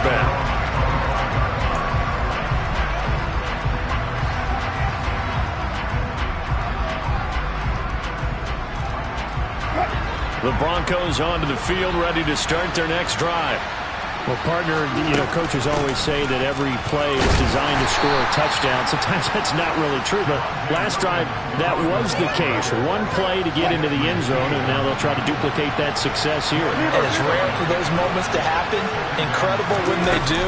quarterback. The Broncos onto the field, ready to start their next drive. Well, partner, coaches always say that every play is designed to score a touchdown. Sometimes that's not really true, but last drive, that was the case. One play to get into the end zone, and now they'll try to duplicate that success here. And it's rare for those moments to happen. Incredible when they do.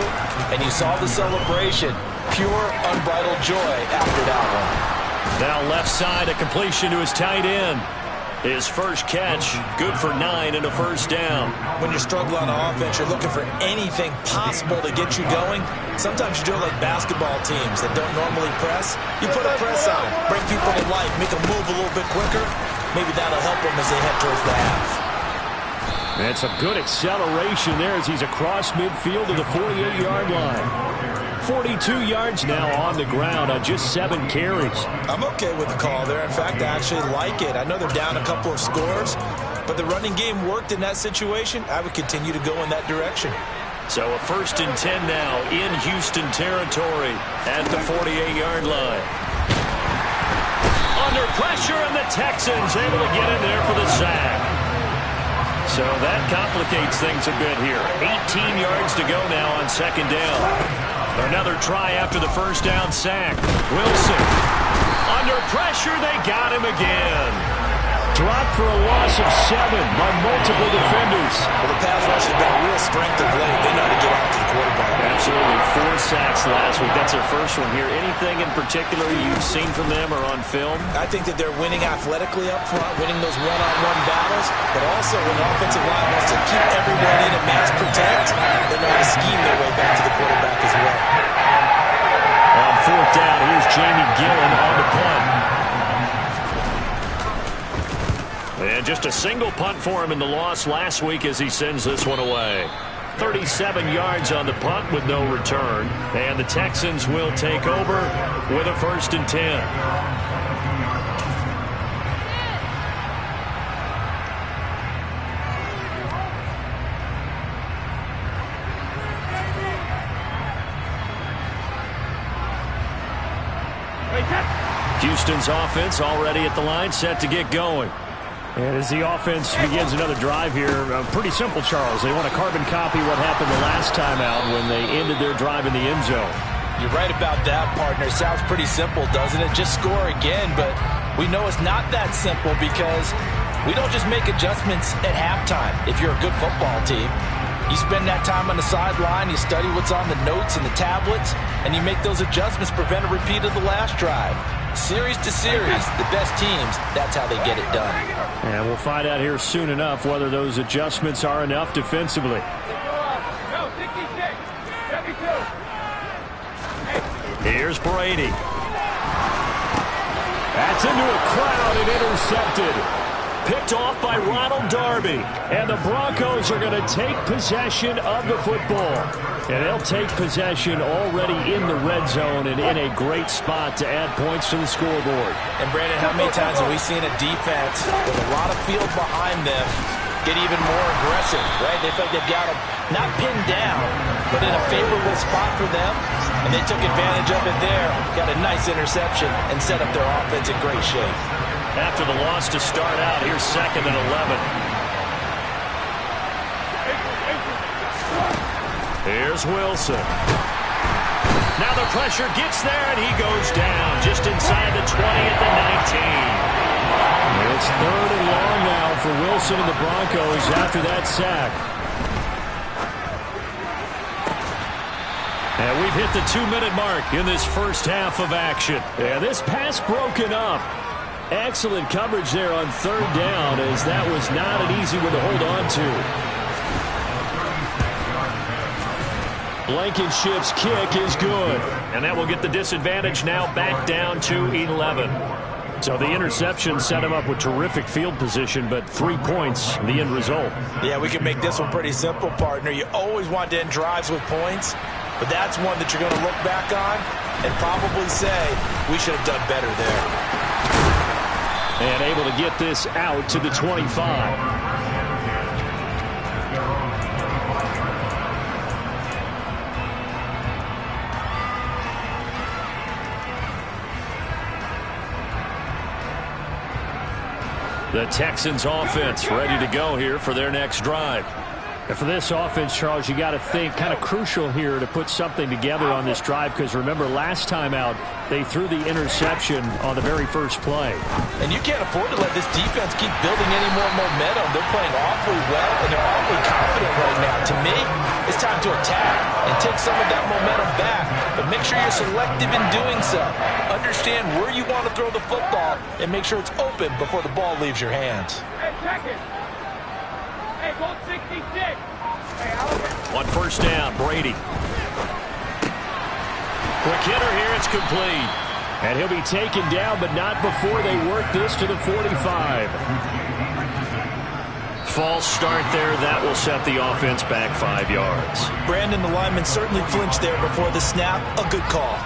And you saw the celebration. Pure, unbridled joy after that one. Now left side, a completion to his tight end. His first catch, good for 9 and a first down. When you're struggling on offense, you're looking for anything possible to get you going. Sometimes you do it like basketball teams that don't normally press. You put a press on, bring people to life, make them move a little bit quicker. Maybe that'll help them as they head towards the half. That's a good acceleration there as he's across midfield to the 48-yard line. 42 yards now on the ground on just 7 carries. I'm okay with the call there. In fact, I actually like it. I know they're down a couple of scores, but the running game worked in that situation. I would continue to go in that direction. So a 1st and 10 now in Houston territory at the 48-yard line. Under pressure, and the Texans able to get in there for the sack. So that complicates things a bit here. 18 yards to go now on 2nd down. Another try after the first down sack. Wilson. Under pressure, they got him again. Dropped for a loss of 7 by multiple defenders. Well, the pass rush has been a real strength of late. They know how to get out to the quarterback. Absolutely. 4 sacks last week. That's their first one here. Anything in particular you've seen from them or on film? I think that they're winning athletically up front, winning those one-on-one battles, but also when the offensive line wants to keep everyone in and mass protect, they know how to scheme their way back to the quarterback as well. On 4th down, here's Jamie Gillen on the punt. And just a single punt for him in the loss last week as he sends this one away. 37 yards on the punt with no return. And the Texans will take over with a 1st and 10. Houston's offense already at the line, set to get going. And as the offense begins another drive here, pretty simple, Charles. They want to carbon copy what happened the last time out when they ended their drive in the end zone. You're right about that, partner. Sounds pretty simple, doesn't it? Just score again, but we know it's not that simple because we don't just make adjustments at halftime if you're a good football team. You spend that time on the sideline, you study what's on the notes and the tablets, and you make those adjustments, prevent a repeat of the last drive. Series to series, the best teams, that's how they get it done. And we'll find out here soon enough whether those adjustments are enough defensively. Here's Brady. That's into a crowd and intercepted. Picked off by Ronald Darby. And the Broncos are going to take possession of the football. And they'll take possession already in the red zone and in a great spot to add points to the scoreboard. And Brandon, how many times have we seen a defense with a lot of field behind them get even more aggressive, right? They feel like they've got them not pinned down, but in a favorable spot for them. And they took advantage of it there. Got a nice interception and set up their offense in great shape. After the loss to start out, here's 2nd and 11. Here's Wilson. Now the pressure gets there, and he goes down just inside the 20 at the 19. It's 3rd and long now for Wilson and the Broncos after that sack. And we've hit the 2-minute mark in this first half of action. Yeah, this pass broken up. Excellent coverage there on 3rd down, as that was not an easy one to hold on to. Blankenship's kick is good. And that will get the disadvantage now back down to 11. So the interception set him up with terrific field position, but 3 points, the end result. Yeah, we can make this one pretty simple, partner. You always want to end drives with points, but that's one that you're going to look back on and probably say, we should have done better there. And able to get this out to the 25. The Texans offense ready to go here for their next drive. And for this offense, Charles, you got to think kind of crucial here to put something together on this drive, because remember last time out they threw the interception on the very first play. And you can't afford to let this defense keep building any more momentum. They're playing awfully well and they're awfully confident right now. To me, it's time to attack and take some of that momentum back, but make sure you're selective in doing so. Understand where you want to throw the football and make sure it's open before the ball leaves your hands. Hey, goal 66. On first down, Brady. Quick hitter here, it's complete. And he'll be taken down, but not before they work this to the 45. False start there. That will set the offense back 5 yards. Brandon, the lineman certainly flinched there before the snap. A good call.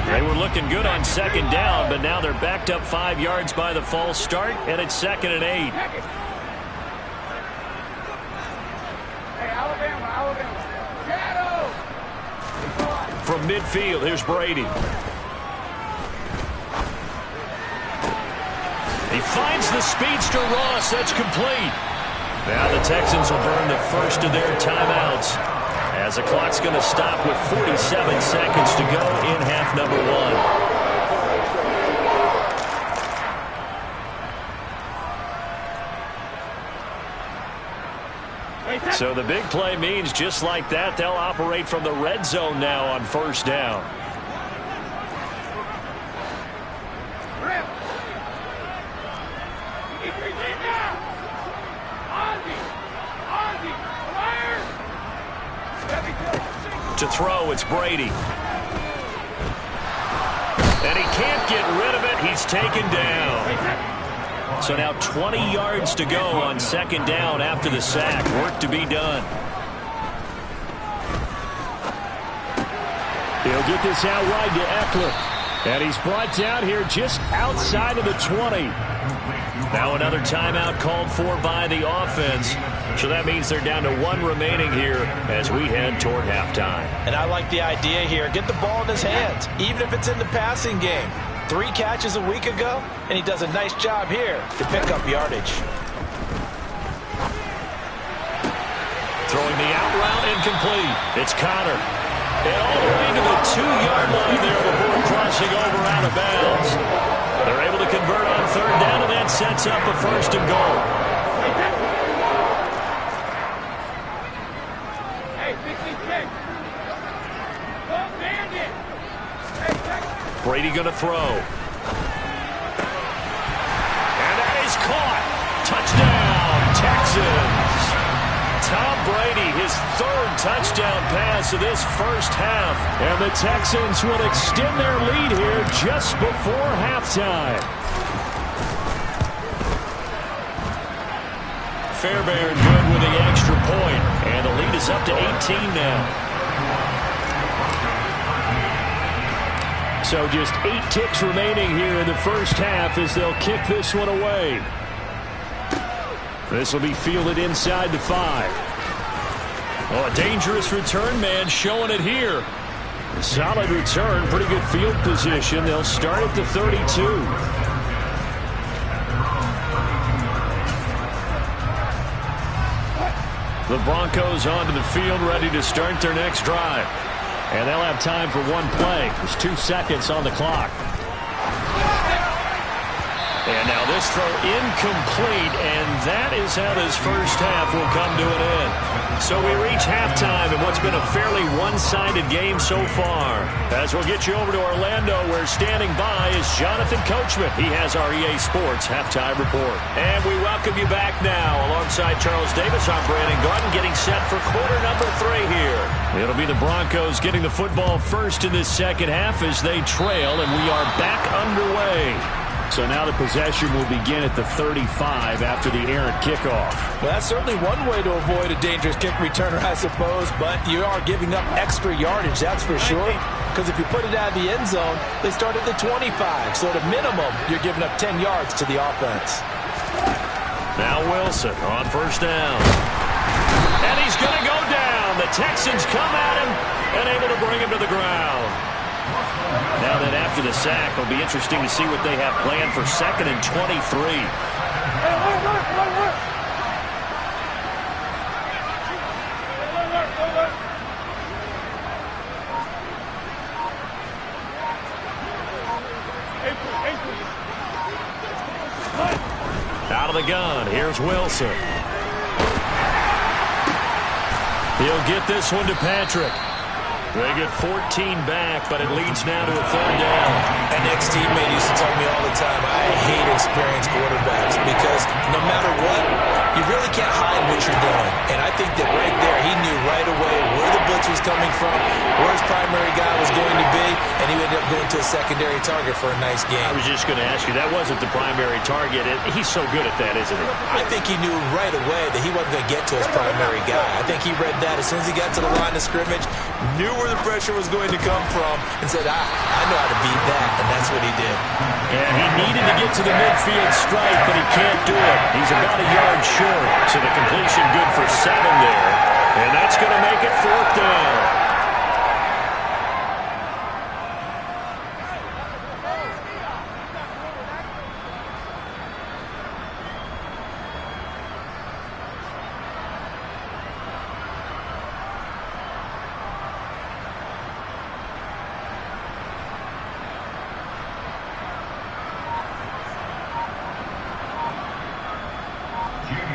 They were looking good on second down, but now they're backed up 5 yards by the false start, and it's 2nd and 8. Hey, Alabama. Shadow. From midfield, here's Brady. He finds the speedster Ross. That's complete. Now the Texans will burn the first of their timeouts, as the clock's going to stop with 47 seconds to go in half number 1. So the big play means just like that, they'll operate from the red zone now on first down. To throw, it's Brady. And he can't get rid of it. He's taken down. So now 20 yards to go on second down after the sack. Work to be done. He'll get this out wide to Eckler. And he's brought down here just outside of the 20. Now another timeout called for by the offense. So that means they're down to 1 remaining here as we head toward halftime. And I like the idea here. Get the ball in his hands, even if it's in the passing game. 3 catches a week ago, and he does a nice job here to pick up yardage. Throwing the out route incomplete. It's Connor. And all the way to the 2-yard line there before crossing over out of bounds. They're able to convert on third down, and that sets up a 1st and goal. Hey, 66. Go bandit. Brady going to throw. And that is caught. Touchdown, Texans. Tom Brady, his 3rd touchdown pass of this first half. And the Texans will extend their lead here just before halftime. Fairbairn good with the extra point. And the lead is up to 18 now. So just 8 ticks remaining here in the first half as they'll kick this one away. This will be fielded inside the 5. Oh, a dangerous return man showing it here. A solid return, pretty good field position. They'll start at the 32. The Broncos onto the field, ready to start their next drive. And they'll have time for 1 play. There's 2 seconds on the clock. And now this throw incomplete, and that is how this first half will come to an end. So we reach halftime in what's been a fairly one-sided game so far. As we'll get you over to Orlando, where standing by is Jonathan Coachman. He has our EA Sports Halftime Report. And we welcome you back now. Alongside Charles Davis, I'm Brandon Garden, getting set for quarter number 3 here. It'll be the Broncos getting the football first in this second half as they trail, and we are back underway. So now the possession will begin at the 35 after the errant kickoff. Well, that's certainly one way to avoid a dangerous kick returner, I suppose, but you are giving up extra yardage, that's for sure. Because if you put it out of the end zone, they start at the 25. So at a minimum, you're giving up 10 yards to the offense. Now Wilson on first down. And he's going to go down. The Texans come at him and able to bring him to the ground. Now that after the sack, it'll be interesting to see what they have planned for 2nd and 23. Out of the gun, here's Wilson. He'll get this one to Patrick. They get 14 back, but it leads now to a 3rd down. An ex-teammate used to tell me all the time, I hate experienced quarterbacks because no matter what, you really can't hide what you're doing. And I think that right there, he knew right away where the blitz was coming from, where his primary guy was going to be, and he ended up going to a secondary target for a nice game. I was just going to ask you, that wasn't the primary target. He's so good at that, isn't he? I think he knew right away that he wasn't going to get to his primary guy. I think he read that as soon as he got to the line of scrimmage, knew where the pressure was going to come from, and said, I know how to beat that, and that's what he did. And he needed to get to the midfield stripe, but he can't do it. He's about a yard short, so the completion good for 7 there. And that's going to make it 4th down.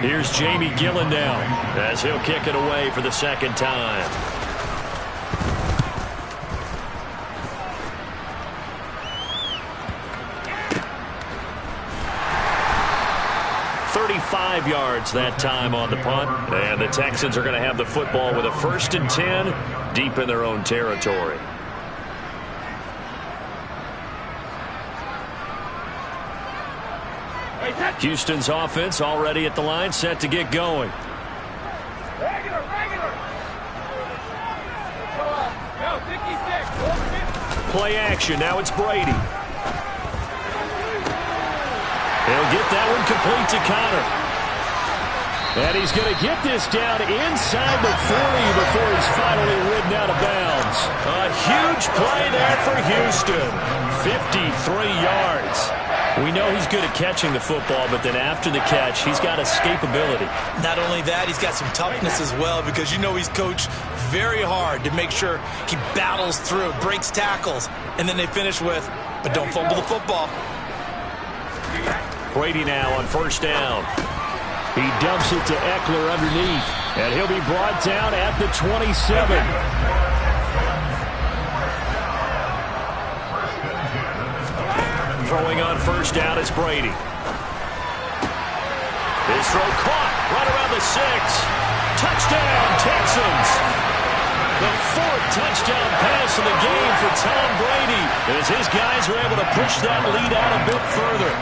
Here's Jamie Gillen now as he'll kick it away for the 2nd time. "35 yards that time on the punt. And the Texans are going to have the football with a 1st and 10 deep in their own territory. Houston's offense already at the line, set to get going. Regular. Go, 56. Play action. Now it's Brady. He'll get that one complete to Connor. And he's going to get this down inside the 40 before he's finally ridden out of bounds. A huge play there for Houston. 53 yards. We know he's good at catching the football, but then after the catch, he's got escapability. Not only that, he's got some toughness as well because you know he's coached very hard to make sure he battles through, breaks tackles, and then they finish with, but don't fumble the football. Brady now on 1st down. He dumps it to Eckler underneath, and he'll be brought down at the 27. Throwing on 1st down is Brady. His throw caught right around the 6. Touchdown, Texans. The 4th touchdown pass of the game for Tom Brady as his guys are able to push that lead out a bit further.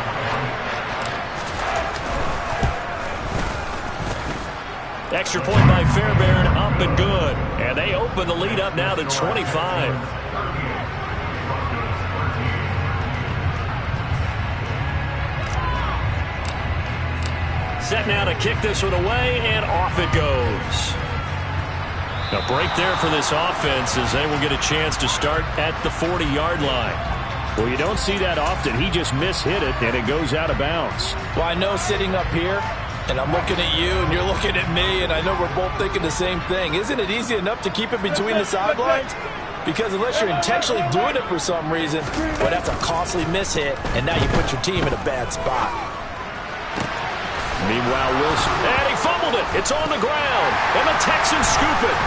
Extra point by Fairbairn, up and good. And they open the lead up now to 25. Set now to kick this one away, and off it goes. A break there for this offense as they will get a chance to start at the 40-yard line. Well, you don't see that often. He just mishit it, and it goes out of bounds. Well, I know sitting up here, and I'm looking at you, and you're looking at me, and I know we're both thinking the same thing. Isn't it easy enough to keep it between the sidelines? Because unless you're intentionally doing it for some reason, well, that's a costly mishit, and now you put your team in a bad spot. Meanwhile, Wilson, and he fumbled it. It's on the ground, and the Texans scoop it.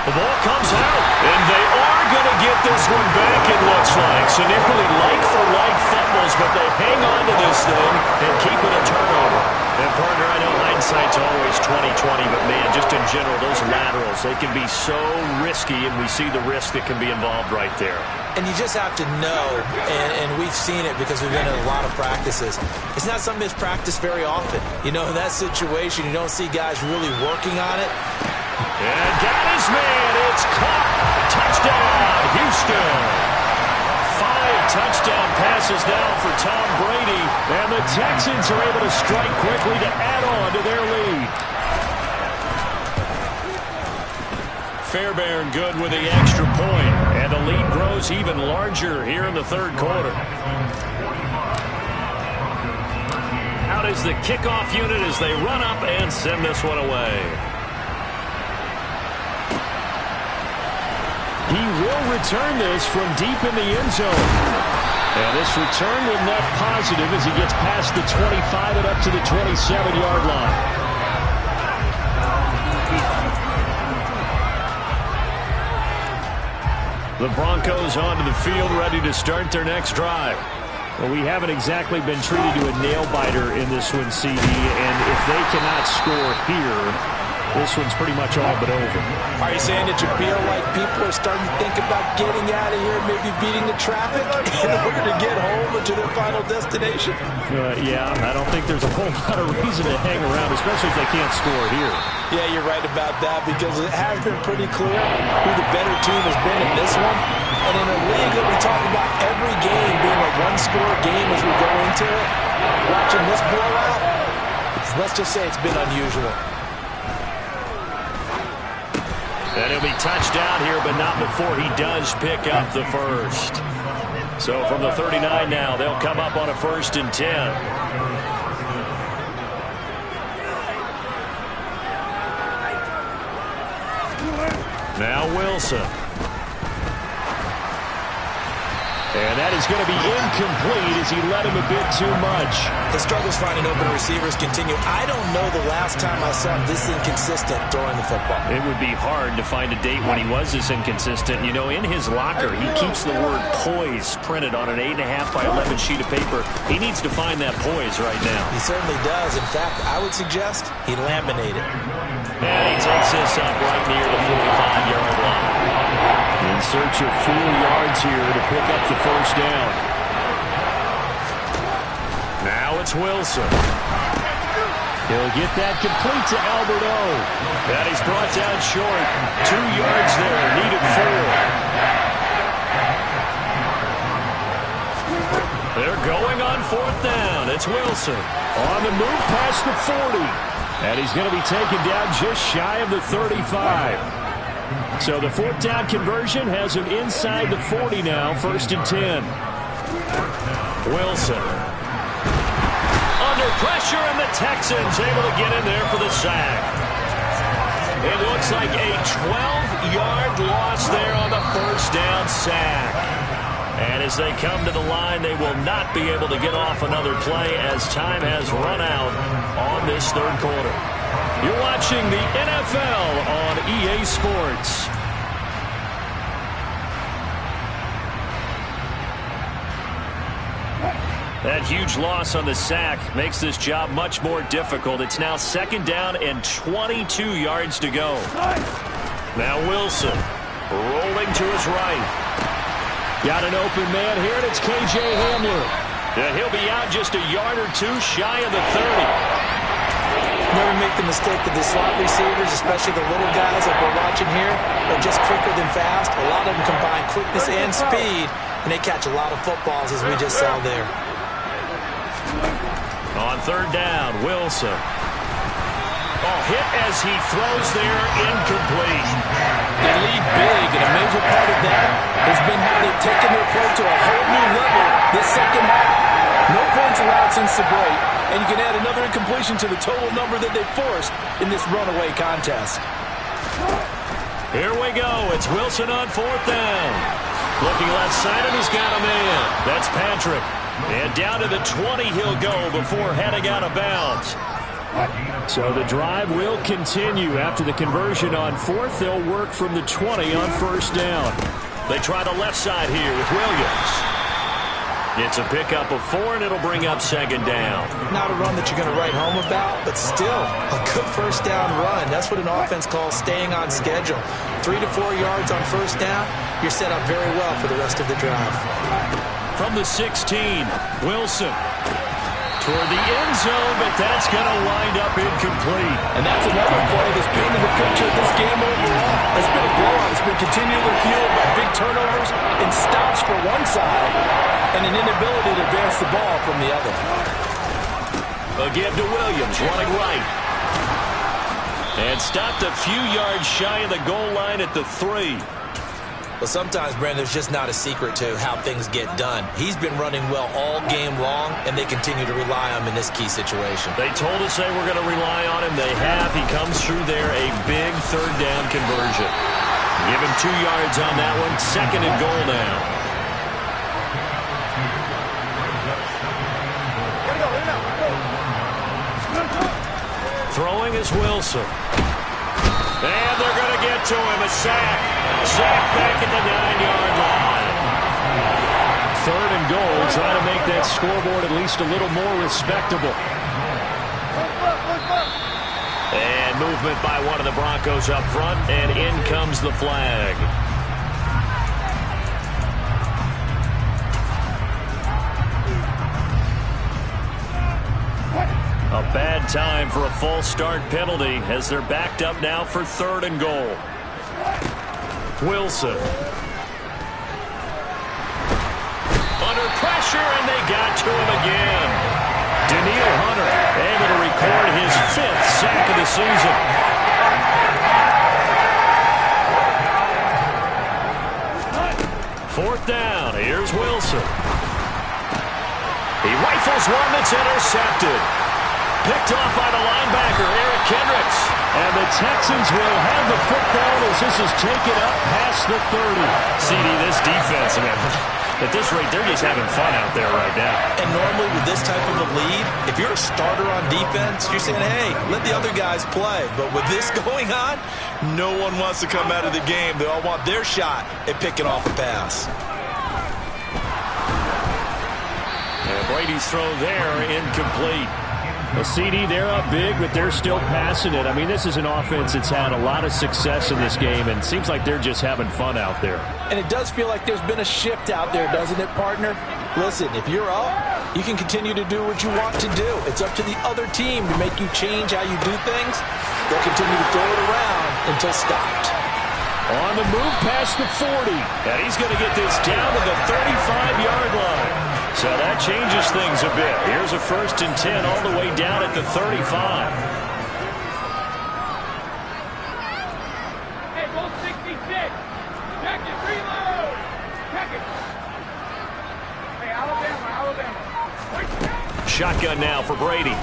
The ball comes out, and they are going to get this one back, it looks like. So nearly like-for-like fumbles, but they hang on to this thing and keep it a turnover. And, partner, I know hindsight's always 20/20, but, man, just in general, those laterals, they can be so risky, and we see the risk that can be involved right there. And you just have to know, and we've seen it because we've been in a lot of practices. It's not something that's practiced very often. You know, in that situation, you don't see guys really working on it. And got his man. It's caught. Touchdown, Houston. 5 touchdown passes now for Tom Brady. And the Texans are able to strike quickly to add on to their lead. Fairbairn good with the extra point. And the lead grows even larger here in the third quarter. Out is the kickoff unit as they run up and send this one away. He will return this from deep in the end zone. And this return will net positive as he gets past the 25 and up to the 27-yard line. The Broncos onto the field, ready to start their next drive. Well, we haven't exactly been treated to a nail-biter in this one, CD, and if they cannot score here, this one's pretty much all but over. Are you saying that you feel like people are starting to think about getting out of here, maybe beating the traffic in order to get home or to their final destination? Yeah, I don't think there's a whole lot of reason to hang around, especially if they can't score here. Yeah, you're right about that because it has been pretty clear who the better team has been in this one. And in a league that we talk about every game being a one-score game as we go into it, watching this blowout, let's just say it's been unusual. And he'll be touched down here, but not before he does pick up the first. So from the 39 now, they'll come up on a 1st and 10. Now Wilson. And that is going to be incomplete as he led him a bit too much. The struggles finding open receivers continue. I don't know the last time I saw him this inconsistent throwing the football. It would be hard to find a date when he was this inconsistent. You know, in his locker, he keeps the word poise printed on an 8.5 by 11 sheet of paper. He needs to find that poise right now. He certainly does. In fact, I would suggest he laminate it. And he takes this up right near the 45-yard line. In search of 4 yards here to pick up the first down. Now it's Wilson. He'll get that complete to Albert O. And he's brought down short. 2 yards there, needed 4. They're going on 4th down. It's Wilson. On the move past the 40. And he's going to be taken down just shy of the 35. So the 4th down conversion has him inside the 40 now, 1st and 10. Wilson. Under pressure, and the Texans able to get in there for the sack. It looks like a 12-yard loss there on the 1st down sack. And as they come to the line, they will not be able to get off another play as time has run out on this 3rd quarter. You're watching the NFL on EA Sports. That huge loss on the sack makes this job much more difficult. It's now 2nd down and 22 yards to go. Now Wilson rolling to his right. Got an open man here, and it's K.J. Hamler. Yeah, he'll be out just a yard or 2 shy of the 30. Never make the mistake that the slot receivers, especially the little guys like we're watching here, are just quicker than fast. A lot of them combine quickness and speed, and they catch a lot of footballs, as we just saw there. On 3rd down, Wilson. Oh, hit as he throws there, incomplete. They lead big, and a major part of that has been how they've taken their play to a whole new level this 2nd half. No points allowed since the break, and you can add another incompletion to the total number that they forced in this runaway contest. Here we go. It's Wilson on 4th down. Looking left side, and he's got a man. That's Patrick. And down to the 20 he'll go before heading out of bounds. So the drive will continue. After the conversion on 4th, they'll work from the 20 on 1st down. They try the left side here with Williams. It's a pickup of 4, and it'll bring up 2nd down. Not a run that you're going to write home about, but still a good 1st down run. That's what an offense calls staying on schedule. 3 to 4 yards on 1st down, you're set up very well for the rest of the drive. From the 16, Wilson. Toward the end zone, but that's going to wind up incomplete. And that's another play that's painted the picture of this game overall. It's been a blowout. It's been continually fueled by big turnovers and stops for one side and an inability to advance the ball from the other. A give to Williams, running right. And stopped a few yards shy of the goal line at the 3. Well, sometimes, Brandon, there's just not a secret to how things get done. He's been running well all game long, and they continue to rely on him in this key situation. They told us they were going to rely on him. They have. He comes through there, a big third down conversion. Give him 2 yards on that one. 2nd and goal now. Throwing is Wilson. And they're going to get to him. A sack. Sack back at the 9-yard line. 3rd and goal. Trying to make that scoreboard at least a little more respectable. And movement by one of the Broncos up front. And in comes the flag. A bad time for a false start penalty as they're backed up now for 3rd and goal. Wilson. Under pressure, and they got to him again. Danielle Hunter able to record his 5th sack of the season. Fourth down. Here's Wilson. He rifles one that's intercepted. Picked off by the linebacker, Eric Kendricks. And the Texans will have the football as this is taken up past the 30. CD, this defense, man, at this rate, they're just having fun out there right now. And normally with this type of a lead, if you're a starter on defense, you're saying, hey, let the other guys play. But with this going on, no one wants to come out of the game. They all want their shot at picking off a pass. And Brady's throw there, incomplete. A CD, they're up big, but they're still passing it. I mean, this is an offense that's had a lot of success in this game, and it seems like they're just having fun out there. And it does feel like there's been a shift out there, doesn't it, partner? Listen, if you're up, you can continue to do what you want to do. It's up to the other team to make you change how you do things. They'll continue to throw it around until stopped. On the move past the 40. And he's going to get this down to the 35-yard line. So that changes things a bit. Here's a 1st and 10 all the way down at the 35. Hey, Bull 66. Check it, reload. Check it. Hey, Alabama. Shotgun now for Brady.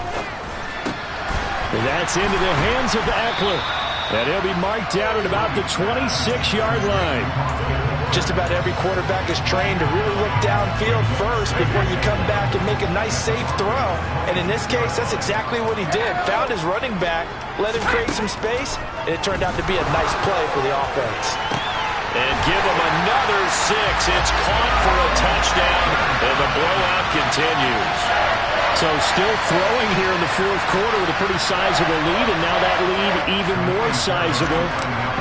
And that's into the hands of Eckler. And he'll be marked down at about the 26-yard line. Just about every quarterback is trained to really look downfield first before you come back and make a nice, safe throw. And in this case, that's exactly what he did. Found his running back, let him create some space, and it turned out to be a nice play for the offense. And give him another 6. It's caught for a touchdown, and the blowout continues. So still throwing here in the 4th quarter with a pretty sizable lead, and now that lead even more sizable.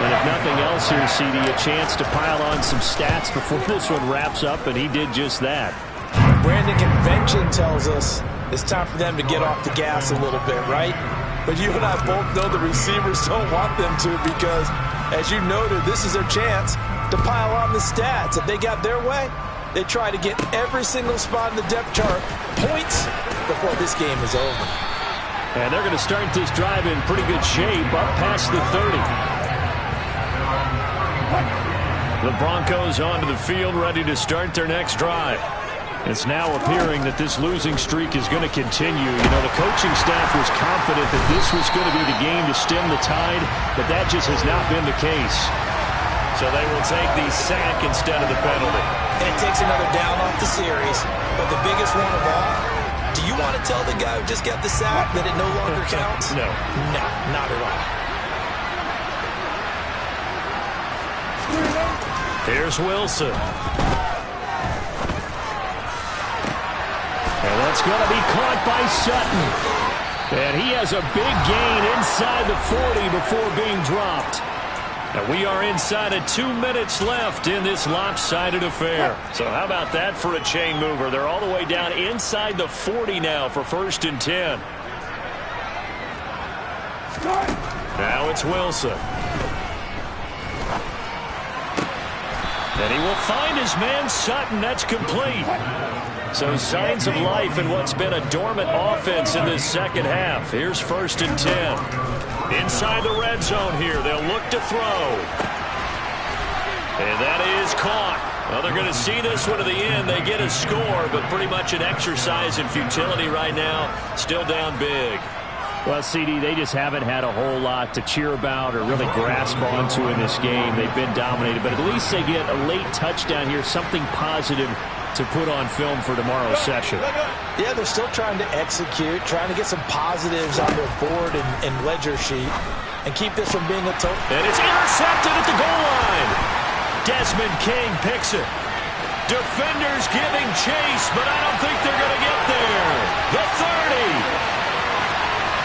And if nothing else here, CD, a chance to pile on some stats before this one wraps up, and he did just that. Brandon, convention tells us it's time for them to get off the gas a little bit, right? But you and I both know the receivers don't want them to because, as you noted, this is their chance to pile on the stats. If they got their way, they try to get every single spot in the depth chart points before this game is over. And they're going to start this drive in pretty good shape up past the 30. The Broncos onto the field ready to start their next drive. It's now appearing that this losing streak is going to continue. You know, the coaching staff was confident that this was going to be the game to stem the tide, but that just has not been the case. So they will take the sack instead of the penalty. And it takes another down off the series. But the biggest one of all, do you want to tell the guy who just got the sack that it no longer counts? No. No, not at all. Here's Wilson. And that's going to be caught by Sutton. And he has a big gain inside the 40 before being dropped. And we are inside of 2 minutes left in this lopsided affair. So how about that for a chain mover? They're all the way down inside the 40 now for 1st and 10. Now it's Wilson. And he will find his man Sutton. That's complete. So signs of life in what's been a dormant offense in this second half. Here's 1st and 10. Inside the red zone here. They'll look to throw. And that is caught. Well, they're going to see this one to the end. They get a score, but pretty much an exercise in futility right now. Still down big. Well, CD, they just haven't had a whole lot to cheer about or really grasp onto in this game. They've been dominated, but at least they get a late touchdown here, something positive to put on film for tomorrow's session. Yeah, they're still trying to execute, trying to get some positives on their board and ledger sheet, and keep this from being a total. And it's intercepted at the goal line. Desmond King picks it. Defenders giving chase, but I don't think they're going to get there. The 30.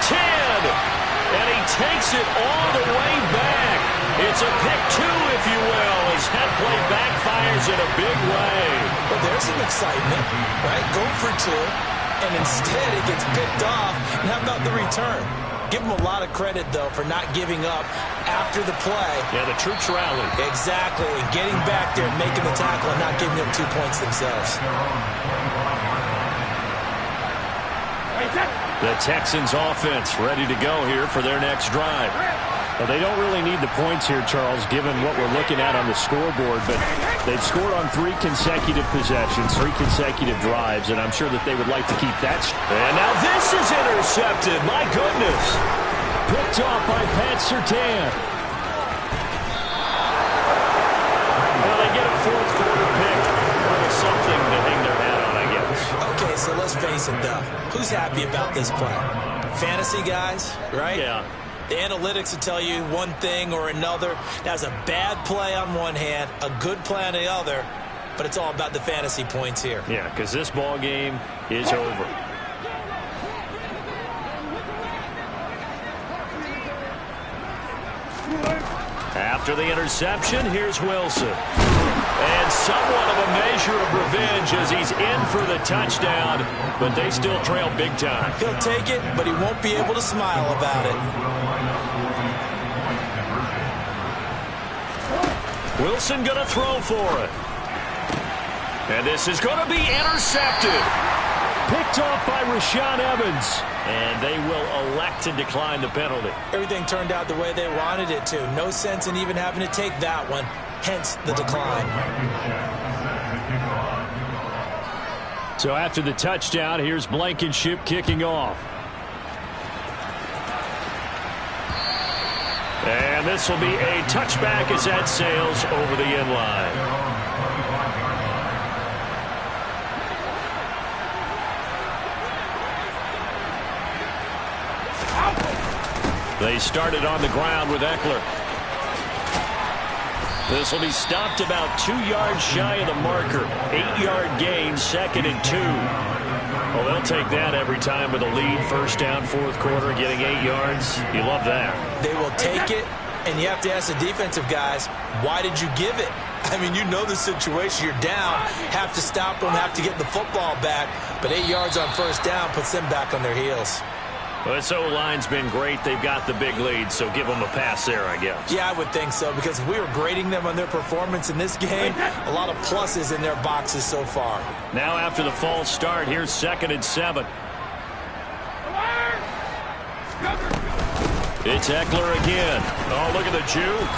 10, and he takes it all the way back. It's a pick 2, if you will, as that play backfires in a big way. Well, there's some excitement, right? Go for 2, and instead it gets picked off. And how about the return? Give him a lot of credit, though, for not giving up after the play. Yeah, the troops rallied. Exactly, and getting back there and making the tackle and not giving up 2 points themselves. The Texans offense ready to go here for their next drive. Well, they don't really need the points here, Charles, given what we're looking at on the scoreboard, but they've scored on 3 consecutive possessions, 3 consecutive drives, and I'm sure that they would like to keep that. And now this is intercepted. My goodness. Picked off by Pat Surtain. Well, they get a 4th quarter pick. Something to hang their hat on, I guess. Okay, so let's face it, though. Who's happy about this play? Fantasy guys, right? Yeah. The analytics will tell you one thing or another. That's a bad play on one hand, a good play on the other, but it's all about the fantasy points here. Yeah, because this ball game is over. After the interception, here's Wilson. And somewhat of a measure of revenge as he's in for the touchdown, but they still trail big time. He'll take it, but he won't be able to smile about it. Wilson going to throw for it. And this is going to be intercepted. Picked off by Rashaan Evans. And they will elect to decline the penalty. Everything turned out the way they wanted it to. No sense in even having to take that one. Hence the decline. So after the touchdown, here's Blankenship kicking off. And this will be a touchback as that sails over the end line. They started on the ground with Eckler. This will be stopped about 2 yards shy of the marker. 8-yard gain, 2nd and 2. Well, they'll take that every time with a lead. 1st down, 4th quarter, getting 8 yards. You love that. They will take it, and you have to ask the defensive guys, why did you give it? I mean, you know the situation. You're down, have to stop them, have to get the football back. But 8 yards on 1st down puts them back on their heels. Well, this O-line's been great. They've got the big lead, so give them a pass there, I guess. Yeah, I would think so, because if we were grading them on their performance in this game, a lot of pluses in their boxes so far. Now after the false start, here's 2nd and 7. It's Eckler again. Oh, look at the juke.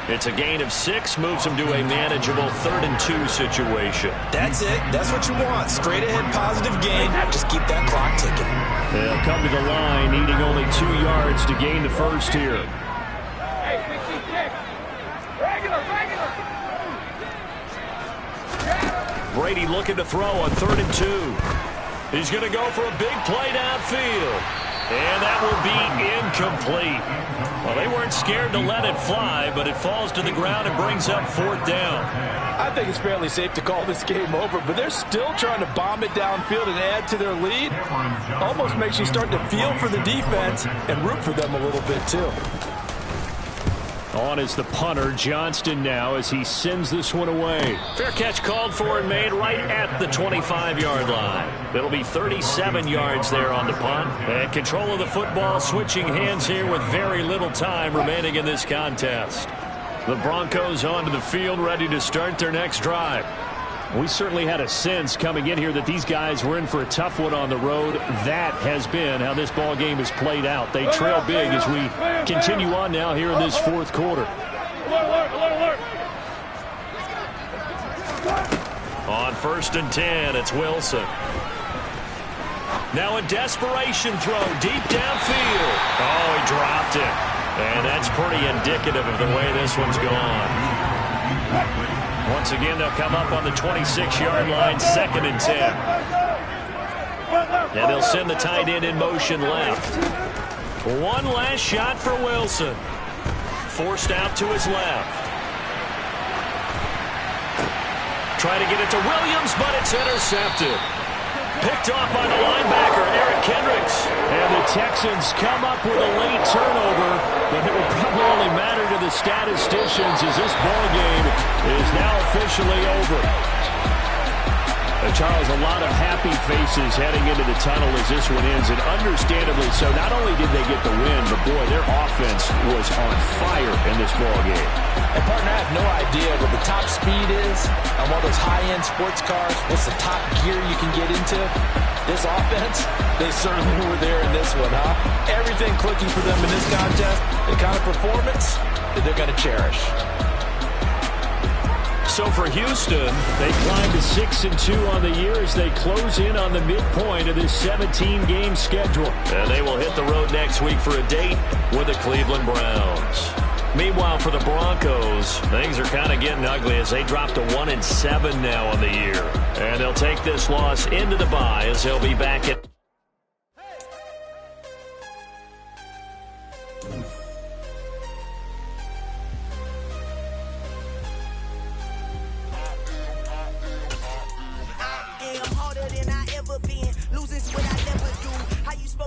It's a gain of 6, moves them to a manageable 3rd and 2 situation. That's it. That's what you want. Straight ahead positive gain. Just keep that clock ticking. They'll come to the line, needing only 2 yards to gain the 1st here. Hey, 66. Regular. Brady looking to throw on 3rd and 2. He's going to go for a big play downfield. And that will be incomplete. Well, they weren't scared to let it fly, but it falls to the ground and brings up 4th down. I think it's fairly safe to call this game over, but they're still trying to bomb it downfield and add to their lead. Almost makes you start to feel for the defense and root for them a little bit, too. On is the punter, Johnston now, as he sends this one away. Fair catch called for and made right at the 25-yard line. It'll be 37 yards there on the punt. And control of the football switching hands here with very little time remaining in this contest. The Broncos onto the field, ready to start their next drive. We certainly had a sense coming in here that these guys were in for a tough one on the road. That has been how this ball game has played out. They trail big as we continue on now here in this fourth quarter. On 1st and 10, it's Wilson. Now a desperation throw deep downfield. Oh, he dropped it. And that's pretty indicative of the way this one's gone. Once again, they'll come up on the 26-yard line, 2nd and 10. And they'll send the tight end in motion left. One last shot for Wilson. Forced out to his left. Trying to get it to Williams, but it's intercepted. Picked off by the linebacker, Eric Kendricks. And the Texans come up with a late turnover, but it will probably only matter to the statisticians as this ball game is now officially over. Charles, a lot of happy faces heading into the tunnel as this one ends, and understandably so. Not only did they get the win, but boy, their offense was on fire in this ball game. And partner, I have no idea what the top speed is on one of those high-end sports cars. What's the top gear you can get into? This offense, they certainly were there in this one, huh? Everything clicking for them in this contest, the kind of performance that they're going to cherish. So for Houston, they climb to 6-2 on the year as they close in on the midpoint of this 17-game schedule. And they will hit the road next week for a date with the Cleveland Browns. Meanwhile, for the Broncos, things are kind of getting ugly as they drop to 1-7 now on the year. And they'll take this loss into the bye as they'll be back at